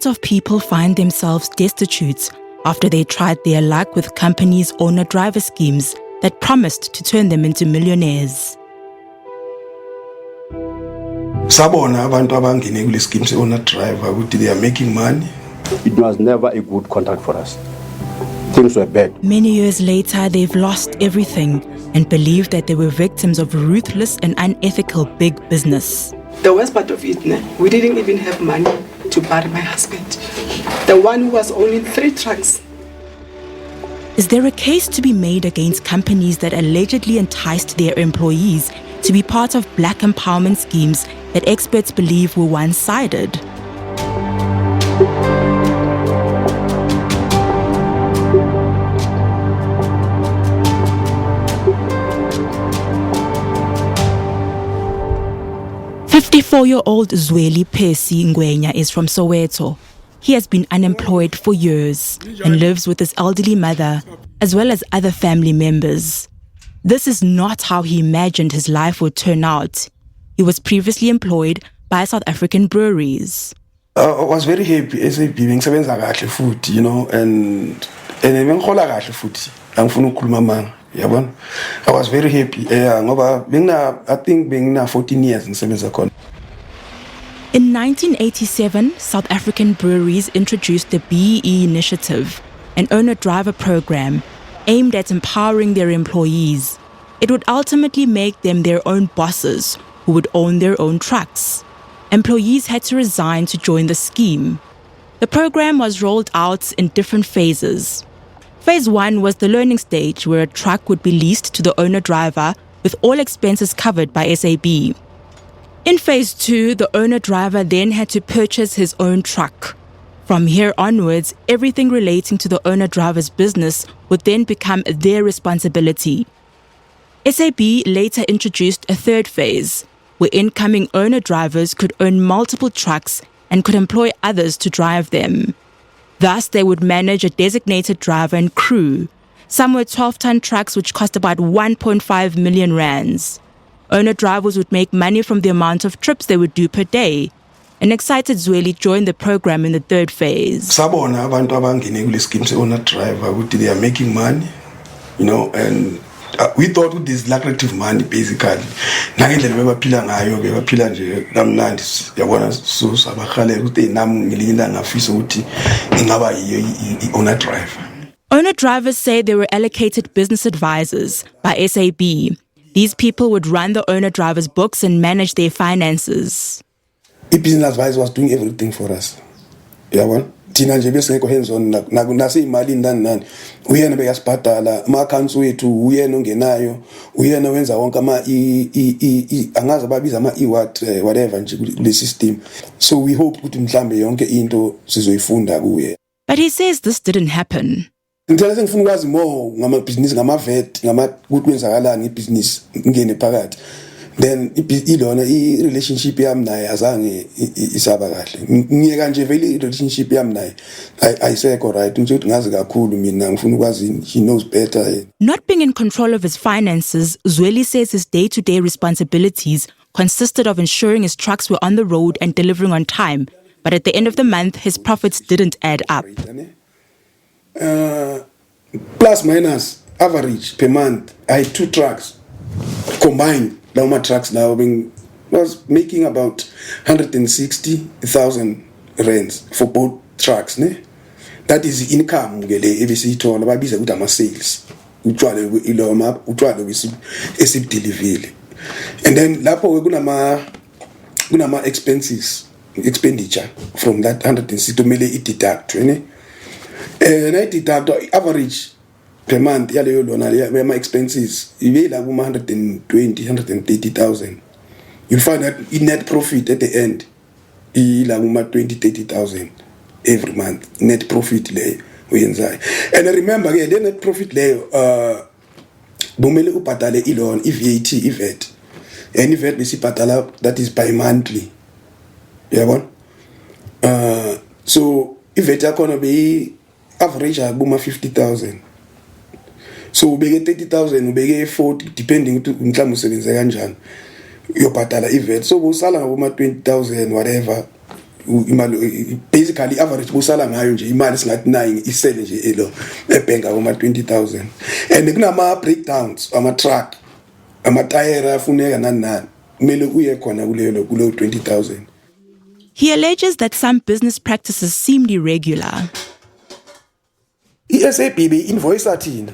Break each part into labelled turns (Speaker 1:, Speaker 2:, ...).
Speaker 1: lot of people find themselves destitute after they tried their luck with companies' owner-driver schemes that promised to turn them into millionaires.
Speaker 2: Sabona abantu abangene kule scheme se-owner-driver ukuthi they are making money.
Speaker 3: It was never a good contract for us. Things were bad.
Speaker 1: Many years later, they've lost everything and believe that they were victims of ruthless and unethical big business.
Speaker 4: The worst part of it, we didn't even have money to bury my husband. The one who was owning 3 trucks.
Speaker 1: Is there a case to be made against companies that allegedly enticed their employees to be part of black empowerment schemes that experts believe were one-sided? Four-year-old Zweli Pesi Ngwenya is from Soweto. He has been unemployed for years and lives with his elderly mother as well as other family members. This is not how he imagined his life would turn out. He was previously employed by South African breweries.
Speaker 2: I was very happy SABC ngisebenza kahle futhi, you know, and bengihola kahle futhi. Angifuna ukukhuluma manga. Yabona? I was very happy. Ngoba I think bengina 14 years ngisebenza khona.
Speaker 1: In 1987, South African breweries introduced the BE Initiative, an owner-driver program aimed at empowering their employees. It would ultimately make them their own bosses who would own their own trucks. Employees had to resign to join the scheme. The program was rolled out in different phases. Phase 1 was the learning stage, where a truck would be leased to the owner-driver with all expenses covered by SAB. In Phase 2, the owner-driver then had to purchase his own truck. From here onwards, everything relating to the owner-driver's business would then become their responsibility. SAB later introduced a third phase, where incoming owner-drivers could own multiple trucks and could employ others to drive them. Thus, they would manage a designated driver and crew. Some were 12-ton trucks which cost about 1.5 million rands. Owner-drivers would make money from the amount of trips they would do per day. An excited Zweli joined the program in the third phase.
Speaker 2: Sabona abantu abangene kule scheme se-owner-driver ukuthi they are making money, you know, and we thought with this lucrative money basically. Nangendlela bebaphila ngayo bebaphila nje kamnandi yabona so sabakhalela ukuthi nami ngelinye ilanga ngafisa ukuthi ingaba yiyo i-owner-driver.
Speaker 1: Owner-drivers say they were allocated business advisors by SAB. These people would run the owner-driver's books and manage their finances.
Speaker 2: The business advisor was doing everything for us. Yabona? Thina nje besingekho hands on nase imali nani. Uyena beyasibhadala, ama-accounts wethu, uyena ongenayo, uyena wenza wonke angazi babiza whatever nje kule system. So we hope ukuthi mhlambe yonke into sizoyifunda kuye.
Speaker 1: But he says this didn't happen.
Speaker 2: Ngithanda sengifuna ukwazi more ngama-business, ngama-vet, ukuthi kwenzakalani ibhizinisi ngene phakathi. Then ilona i-relationship yami naye azange isaba kahle. Ngiyeka nje vele i-relationship yami naye ayisekho right. Nje ukuthi ngazi kakhulu mina ngifuna ukwazi he knows better.
Speaker 1: Not being in control of his finances, Zweli says his day-to-day responsibilities consisted of ensuring his trucks were on the road and delivering on time. But at the end of the month, his profits didn't add up.
Speaker 2: Plus minus average per month, I had 2 trucks combined. Now my trucks now was making about 160,000 rands for both trucks. Ne? That is income ngele ebesiyithola babiza ukuthi ama-sales. Utshwale iloma, utshwale esibdelivile. And then lapho kunama expenditure from that 160 kumele i-deduct. And I deduct average per month yaleyo lona my expenses ibe la kuma 130,000. You'll find that in net profit at the end ila kuma 20,000-30,000 every month net profit le uyenzayo. And I remember again the net profit leyo bomele ubhadale ilona i-VAT i-VAT. And i-VAT besibhadala that is bi-monthly. Yabona? So i-VAT yakhona be average abuma 50,000. So ubeke 30,000 ubeke 40 depending ukuthi mhlawumbe usebenza kanjani uyobhadala i-VAT. So usala ngoma 20,000 whatever imali basically average busala ngayo nje imali singathi nayo isele nje elo ebhenga kuma 20,000 and kunama breakdowns ama truck ama tire afuneka nani kumele uye khona kuleyo 20,000.
Speaker 1: He alleges that some business practices seemed irregular.
Speaker 2: SABC invoice athina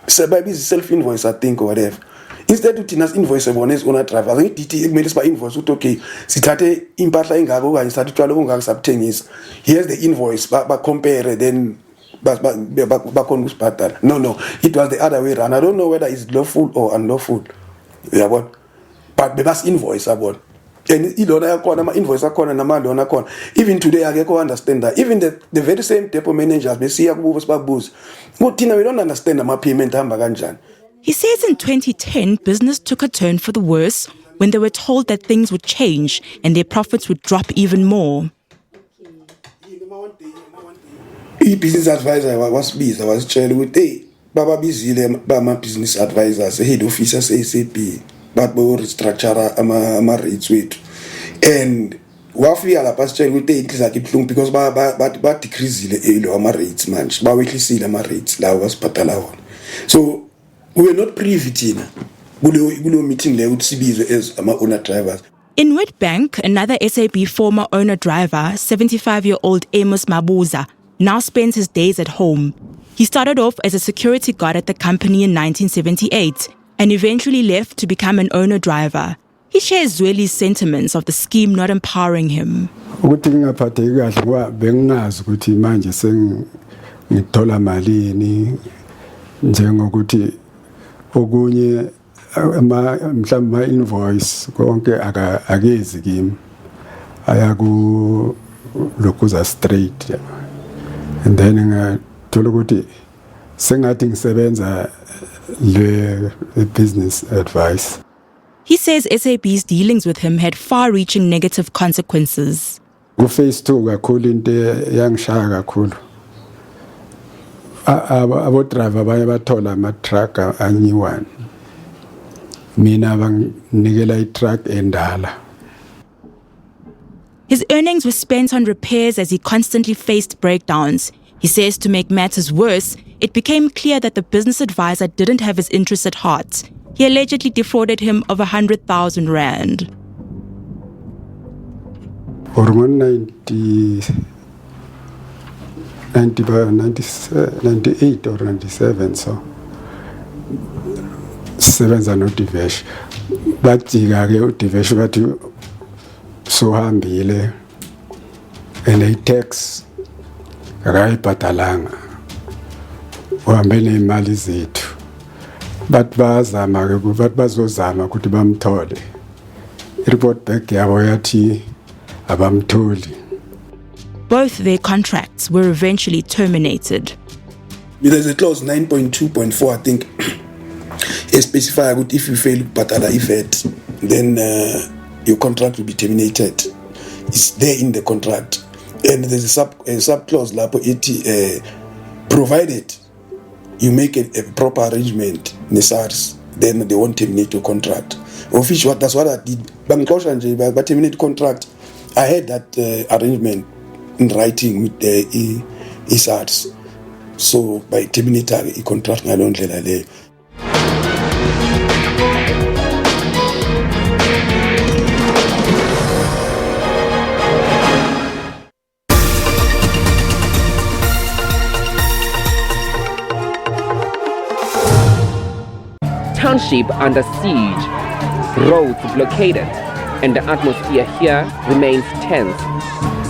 Speaker 2: sebabiza self invoice I think or whatever. Instead of thina invoice bona ezona driver ngidithi kumele siba invoice uthi okay sithathe impahla engako okanye sithathe utshwala ongaka sabuthengisa, here's the invoice ba compare then bakhona usibhadala. No, it was the other way around. I don't know whether it's lawful or unlawful, yabona, but bebas invoice yabona. And ilona yakhona ama invoice akhona namalona akhona. Even today akekho understand that. Even the very same depot managers besiya kubo sibabuza kuthina we don't understand ama payment hamba kanjani.
Speaker 1: He says in 2010, business took a turn for the worse when they were told that things would change and their profits would drop even more.
Speaker 2: Business advisor was busy. I was telling with baba busy my business advisors, head officers SAP, but we restructure ama rates with. And wafi ala pastor with it like it because ba decrease the ama rates man. Ba weekly see ama rates la was patala. So we were not privy to gulo meeting le uthi sibizwe as ama owner drivers.
Speaker 1: In Witbank, another SAB former owner-driver, 75-year-old Amos Mabuza, now spends his days at home. He started off as a security guard at the company in 1978 and eventually left to become an owner-driver. He shares Zweli's sentiments of the scheme not empowering him.
Speaker 5: Ukuthi ngingaphatheki kahle ngoba bengingazi ukuthi manje sengithola malini njengokuthi okunye mhlawumbe ma invoice konke akezi kimi ayaku lokuza straight, and then ngathola ukuthi sengathi ngisebenza le business advice.
Speaker 1: He says SAB's dealings with him had far-reaching negative consequences.
Speaker 5: Ku phase 2 kakhulu into yangishaya kakhulu. Abo driver baye bathola ama truck anyiwani. Mina banginikela i-truck endala.
Speaker 1: His earnings were spent on repairs as he constantly faced breakdowns. He says to make matters worse, it became clear that the business advisor didn't have his interests at heart. He allegedly defrauded him of 100,000 rand.
Speaker 5: Hormone 98 or 97, so sevenza no divesh. Bajika ke udivesh bathi sohambile and i-tax akayibhatalanga uhambe neimali zethu, but bazama ke bathi bazozama ukuthi bamthole. I-report back yabo yathi abamtholi.
Speaker 1: Both their contracts were eventually terminated.
Speaker 2: There's a clause 9.2.4 I think specify that if you fail to bhatala i-VAT then your contract will be terminated. It's there in the contract. And there's a sub clause lapho ethi provided you make a proper arrangement SARS, then they won't terminate your contract. Of which that's what I did. Bangixosha nje ba terminate contract. I had that arrangement in writing with the SARS. So by terminating a contract ngalondlela leyo.
Speaker 6: Township under siege, roads blockaded, and the atmosphere here remains tense.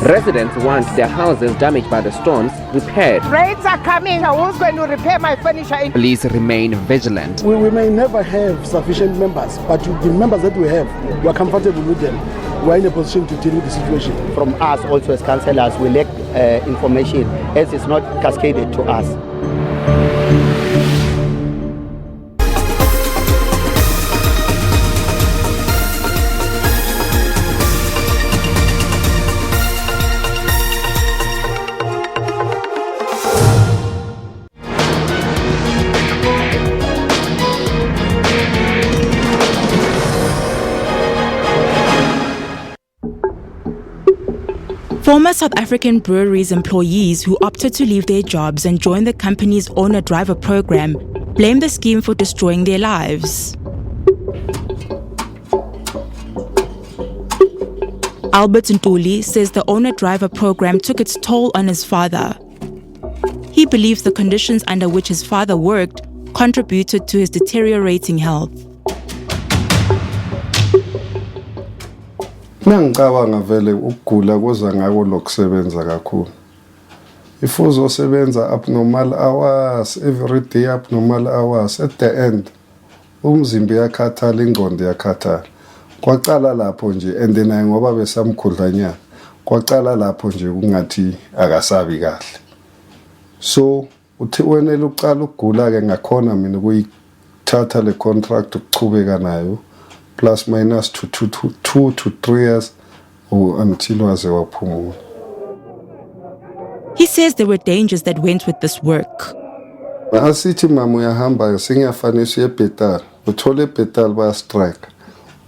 Speaker 6: Residents want their houses damaged by the storms repaired.
Speaker 7: Raids are coming. Who's going to repair my furniture?
Speaker 6: Police remain vigilant.
Speaker 8: We may never have sufficient members, but the members that we have, we are comfortable with them. We are in a position to deal with the situation.
Speaker 9: From us also as councillors, we lack information as it's not cascaded to us.
Speaker 1: Former South African Breweries employees who opted to leave their jobs and join the company's owner-driver program blame the scheme for destroying their lives. Albert Ntuli says the owner-driver program took its toll on his father. He believes the conditions under which his father worked contributed to his deteriorating health.
Speaker 10: Nangicabanga vele ukugula kuza ngako lokusebenza kakhulu. If uzosebenza abnormal hours, every day abnormal hours, at the end umzimba uyakhathala, ingqondo iyakhathala. Kwaqala lapho nje and then ngoba besamkhudlanyana kwaqala lapho nje kungathi akasabi kahle. So uthi wenele uqala ukugula ke ngakhona mina kuyithatha le contract ukuchubeka nayo plus minus 2 to 3 years until waze waphumula.
Speaker 1: He says there were dangers that went with this work.
Speaker 10: Asithi mama uyahamba singafanele uyebhetala uthole ibhetala baya strike.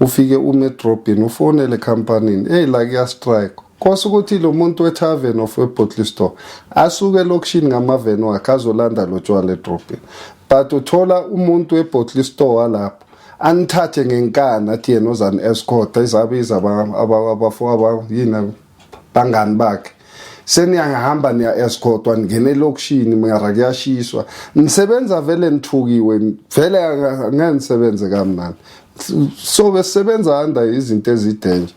Speaker 10: Ufike umetropini ufonele company hey la kuya strike kosukuthi lo muntu we-tavern of we-bottle store asuke lokishini ngamaveni wakhe azolanda lo tshwala edropini but uthola umuntu we-bottle store lapho anithathe ngenkani athi yena ozani escort izabiza abafo yini bangani bakhe seniyangahamba niya escort waningene lokishini mara kuyashiswa nisebenza vele nithukiwe vele angeke nisebenze kamnandi. So besebenza under izinto ezidanger.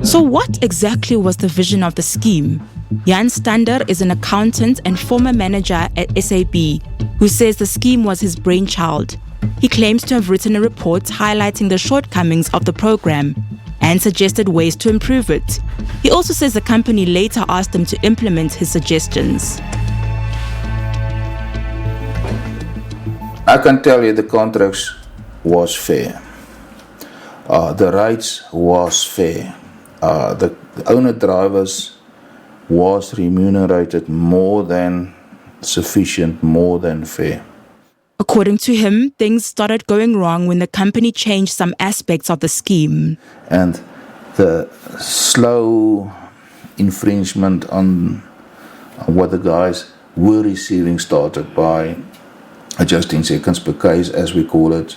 Speaker 1: So what exactly was the vision of the scheme? Jan Stander is an accountant and former manager at SAB who says the scheme was his brainchild. He claims to have written a report highlighting the shortcomings of the program and suggested ways to improve it. He also says the company later asked him to implement his suggestions.
Speaker 11: I can tell you the contracts was fair. The rates was fair. The owner drivers was remunerated more than sufficient, more than fair.
Speaker 1: According to him, things started going wrong when the company changed some aspects of the scheme.
Speaker 11: And the slow infringement on what the guys were receiving started by adjusting seconds per case, as we call it,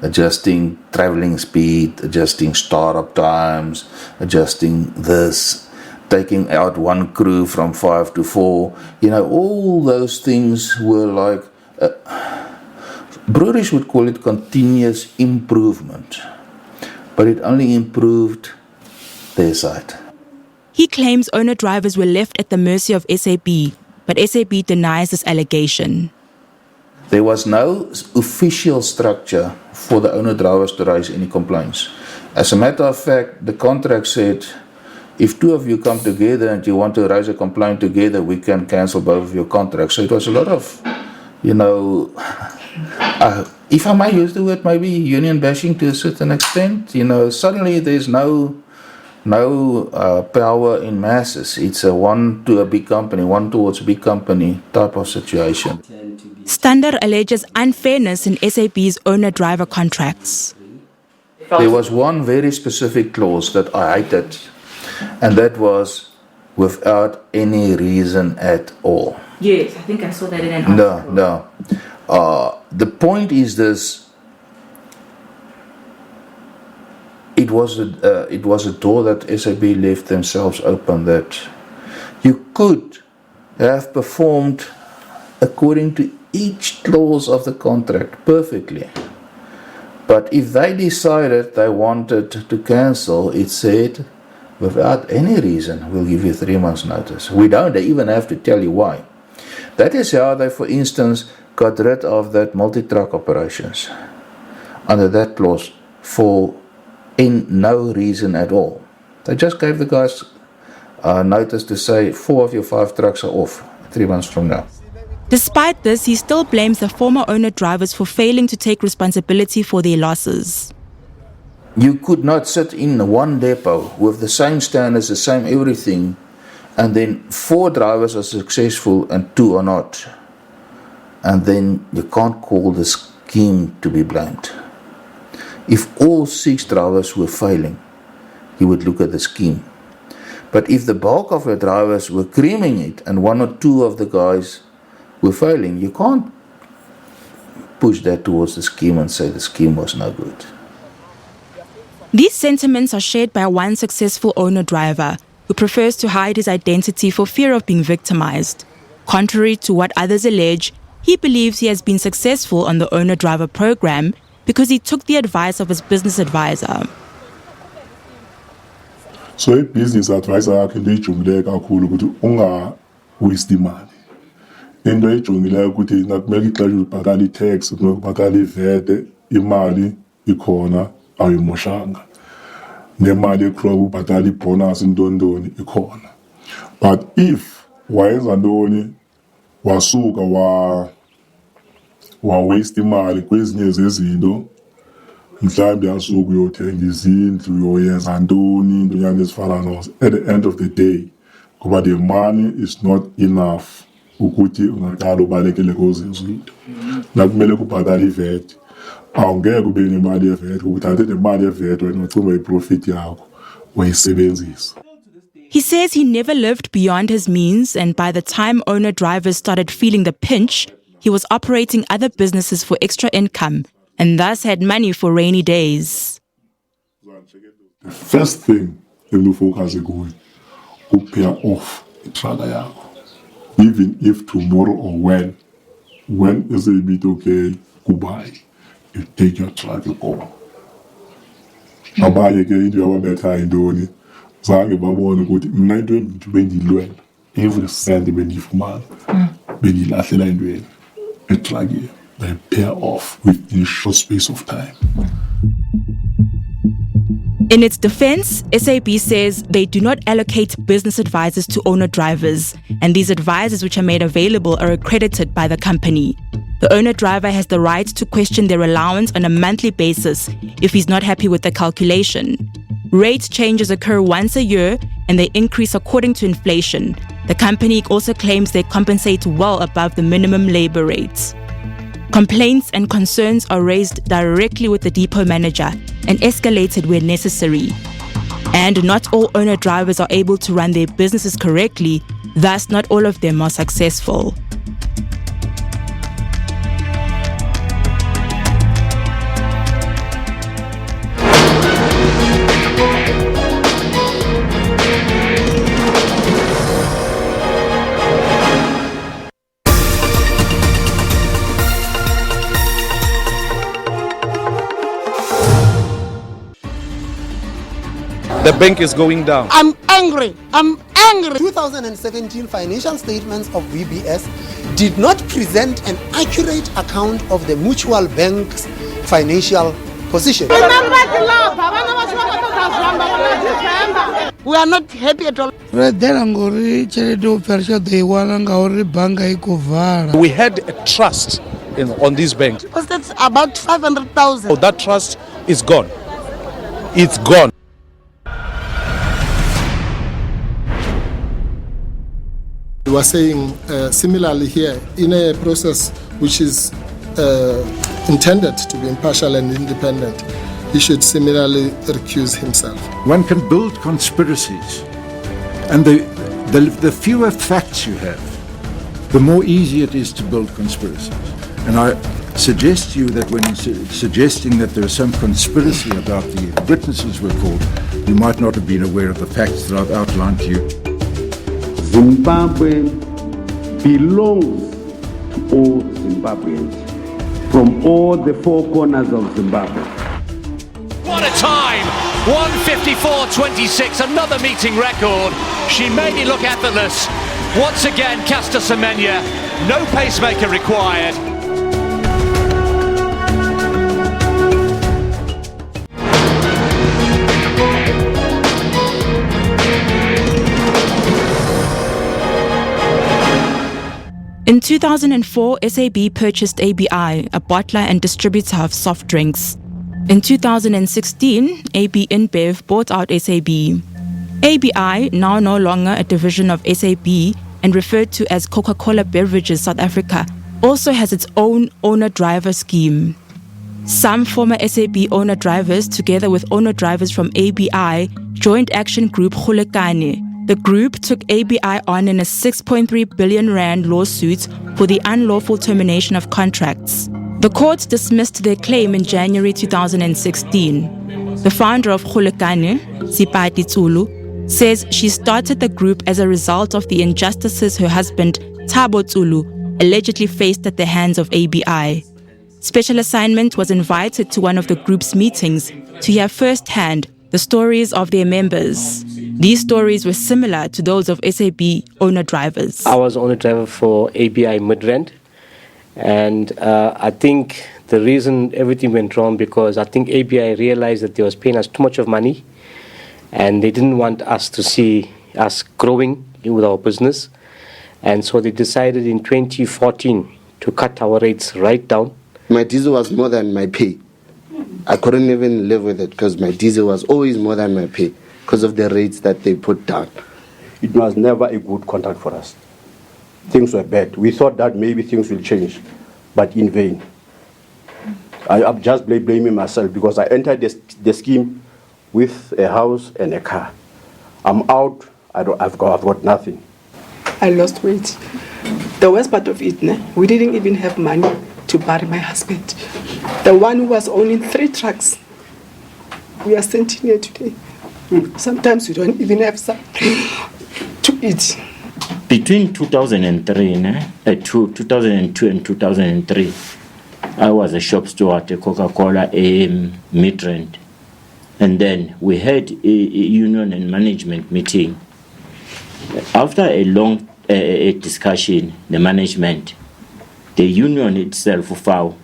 Speaker 11: adjusting traveling speed, adjusting startup times, adjusting this, taking out one crew from 5 to 4. You know, all those things were like, breweries would call it continuous improvement, but it only improved their side.
Speaker 1: He claims owner-drivers were left at the mercy of SAB, but SAB denies this allegation.
Speaker 11: There was no official structure for the owner-drivers to raise any complaints. As a matter of fact, the contract said, if two of you come together and you want to raise a complaint together, we can cancel both of your contracts. So it was a lot of, you know, if I may use the word, maybe union bashing to a certain extent. You know, suddenly there's no power in masses. It's a one to a big company, one towards a big company type of situation.
Speaker 1: Stander alleges unfairness in SAB's owner-driver contracts.
Speaker 11: There was one very specific clause that I hated, and that was without any reason at all.
Speaker 1: Yes, I think I saw that in an article.
Speaker 11: No. The point is this. It was a door that SAB left themselves open, that you could have performed according to each clause of the contract perfectly. But if they decided they wanted to cancel, it said, without any reason, we'll give you 3 months' notice. We don't even have to tell you why. That is how they, for instance, got rid of that multi-truck operations under that clause for no reason at all. They just gave the guys notice to say 4 of your 5 trucks are off 3 months from now.
Speaker 1: Despite this, he still blames the former owner-drivers for failing to take responsibility for their losses.
Speaker 11: You could not sit in one depot with the same standards, the same everything, and then 4 drivers are successful and 2 are not. And then you can't call the scheme to be blamed. If all 6 drivers were failing, he would look at the scheme. But if the bulk of the drivers were creaming it and 1 or 2 of the guys were failing, you can't push that towards the scheme and say the scheme was no good.
Speaker 1: These sentiments are shared by one successful owner-driver who prefers to hide his identity for fear of being victimized. Contrary to what others allege, he believes he has been successful on the owner-driver program because he took the advice of his business advisor.
Speaker 12: So a business advisor yakhe into ijongileyo kakhulu ukuthi unga waste imali. Into ejongileyo ukuthi nakumele ixesha ubhakala i-tax, kumele ubhakala i-VAT, imali ikhona awuyimoshanga. Nemali ekhula ubhakala i-bonus intoni ikhona. But if wayenza ntoni wasuka wa waste imali kwezinye zezinto, mhlawumbe yasuka uyothenga izindlu uyoyenza ntoni intonyana ezifana nozo, at the end of the day kuba the money is not enough ukuthi ungaqala ubalekele kwezo zinto. Nakumele kubhakala i-VAT, awungeke ube nemali ye-VAT uthathe le mali ye-VAT wena ucinga iprofit yakho uyisebenzisa.
Speaker 1: He says he never lived beyond his means, and by the time owner-drivers started feeling the pinch, he was operating other businesses for extra income and thus had money for rainy days.
Speaker 12: The first thing you focus on is pay off the truck yakho. Even if tomorrow or when is a bit okay, goodbye. You take your truck, you go. Abaye ke into yababetha intoni zange babone ukuthi mina into bendilwela every cent bendifumana bendilahlela intweni etraki they pay off within a short space of time.
Speaker 1: In its defense, SAB says they do not allocate business advisors to owner-drivers, and these advisors which are made available are accredited by the company. The owner-driver has the right to question their allowance on a monthly basis if he's not happy with the calculation. Rate changes occur once a year, and they increase according to inflation. The company also claims they compensate well above the minimum labor rates. Complaints and concerns are raised directly with the depot manager and escalated where necessary. And not all owner-drivers are able to run their businesses correctly, thus not all of them are successful.
Speaker 13: The bank is going down.
Speaker 7: I'm angry.
Speaker 14: 2017 financial statements of VBS did not present an accurate account of the mutual bank's financial position.
Speaker 7: We are not happy at all.
Speaker 13: We had a trust on this bank.
Speaker 7: Because that's about 500,000.
Speaker 13: So that trust is gone. It's gone.
Speaker 8: We were saying similarly here, in a process which is intended to be impartial and independent, he should similarly recuse himself.
Speaker 15: One can build conspiracies, and the fewer facts you have, the more easy it is to build conspiracies. And I suggest to you that when you're suggesting that there is some conspiracy about the witnesses were called, you might not have been aware of the facts that I've outlined to you.
Speaker 16: Zimbabwe belongs to all Zimbabweans from all the four corners of Zimbabwe.
Speaker 17: What a time! 1:54.26, another meeting record. She made it look effortless. Once again, Caster Semenya, no pacemaker required.
Speaker 1: In 2004, SAB purchased ABI, a bottler and distributor of soft drinks. In 2016, AB InBev bought out SAB. ABI, now no longer a division of SAB and referred to as Coca-Cola Beverages South Africa, also has its own owner-driver scheme. Some former SAB owner-drivers, together with owner-drivers from ABI, joined action group Khulekane. The group took ABI on in a 6.3 billion rand lawsuit for the unlawful termination of contracts. The court dismissed their claim in January 2016. The founder of Khulekane, Sipati Tsulu, says she started the group as a result of the injustices her husband, Thabo Tsulu, allegedly faced at the hands of ABI. Special Assignment was invited to one of the group's meetings to hear firsthand the stories of their members. These stories were similar to those of SAB owner-drivers.
Speaker 18: I was owner-driver for ABI Midrand, and I think the reason everything went wrong because I think ABI realized that they was paying us too much of money, and they didn't want us to see us growing with our business, and so they decided in 2014 to cut our rates right down.
Speaker 19: My diesel was more than my pay. I couldn't even live with it because my diesel was always more than my pay because of the rates that they put down.
Speaker 3: It was never a good contract for us. Things were bad. We thought that maybe things will change, but in vain. I'm just blaming myself because I entered the scheme with a house and a car. I'm out, I've got nothing.
Speaker 4: I lost weight. The worst part of it, we didn't even have money to bury my husband. The one who was owning 3 trucks. We are sent here today. Sometimes we don't even have something to eat.
Speaker 20: Between 2002 and 2003, I was a shop steward at Coca-Cola Midrand. And then we had a union and management meeting. After a long discussion, the management, the union itself, FAO,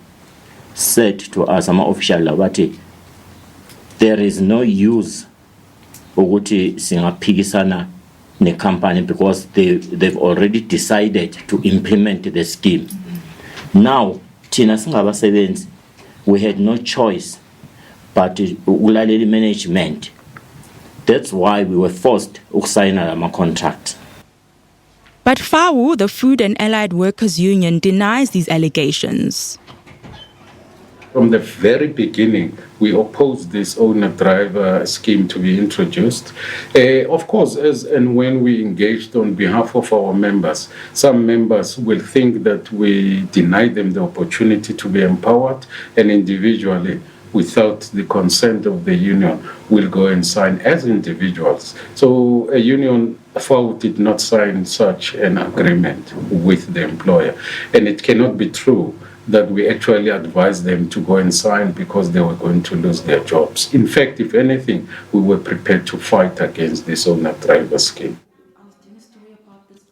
Speaker 20: said to us, ama official labati, there is no use ukuthi singaphikisana ne company because they've already decided to implement the scheme. Now, thina singabasebenzi, we had no choice but ukulaleli management. That's why we were forced to sign a contract.
Speaker 1: But FAO, the Food and Allied Workers Union, denies these allegations.
Speaker 21: From the very beginning, we opposed this owner-driver scheme to be introduced. Of course, as and when we engaged on behalf of our members, some members will think that we deny them the opportunity to be empowered, and individually, without the consent of the union, will go and sign as individuals. So a union, FAO did not sign such an agreement with the employer. And it cannot be true that we actually advised them to go and sign because they were going to lose their jobs. In fact, if anything, we were prepared to fight against this owner-driver scheme.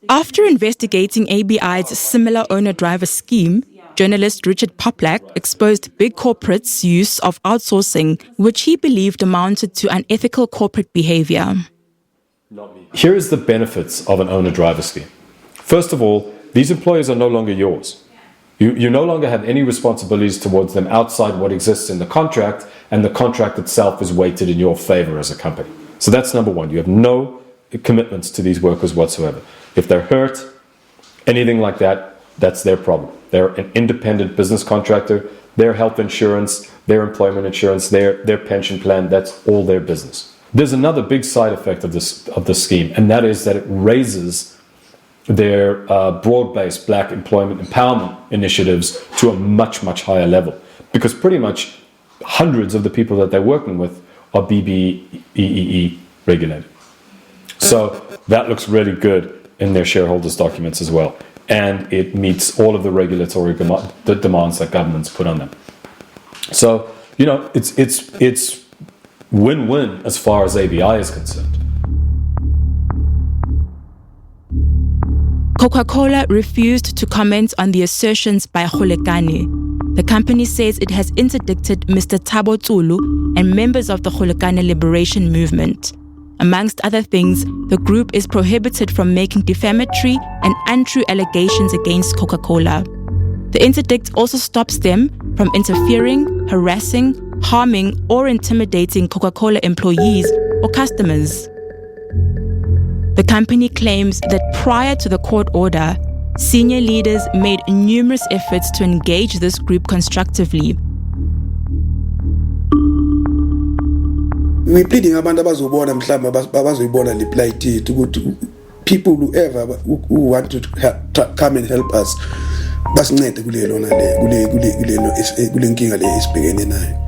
Speaker 1: After investigating ABI's similar owner-driver scheme, journalist Richard Poplak exposed big corporates' use of outsourcing, which he believed amounted to unethical corporate behavior.
Speaker 22: Here is the benefits of an owner-driver scheme. First of all, these employees are no longer yours. You no longer have any responsibilities towards them outside what exists in the contract, and the contract itself is weighted in your favor as a company. So that's number one. You have no commitments to these workers whatsoever. If they're hurt, anything like that, that's their problem. They're an independent business contractor. Their health insurance, their employment insurance, their pension plan, that's all their business. There's another big side effect of this scheme, and that is that it raises their broad-based black employment empowerment initiatives to a much, much higher level, because pretty much hundreds of the people that they're working with are BBEE regulated. So that looks really good in their shareholders' documents as well, and it meets all of the regulatory demands that governments put on them. So, it's win-win as far as ABI is concerned.
Speaker 1: Coca-Cola refused to comment on the assertions by Khulekane. The company says it has interdicted Mr. Thabo Tsulu and members of the Khulekane Liberation Movement. Amongst other things, the group is prohibited from making defamatory and untrue allegations against Coca-Cola. The interdict also stops them from interfering, harassing, harming, or intimidating Coca-Cola employees or customers. The company claims that prior to the court order, senior leaders made numerous efforts to engage this group constructively.
Speaker 2: we pleading abantu abazobona mhlamba abazoyibona le plight yethu ukuthi people whoever who want to come and help us basincede kule nkinga le esibhekene nayo.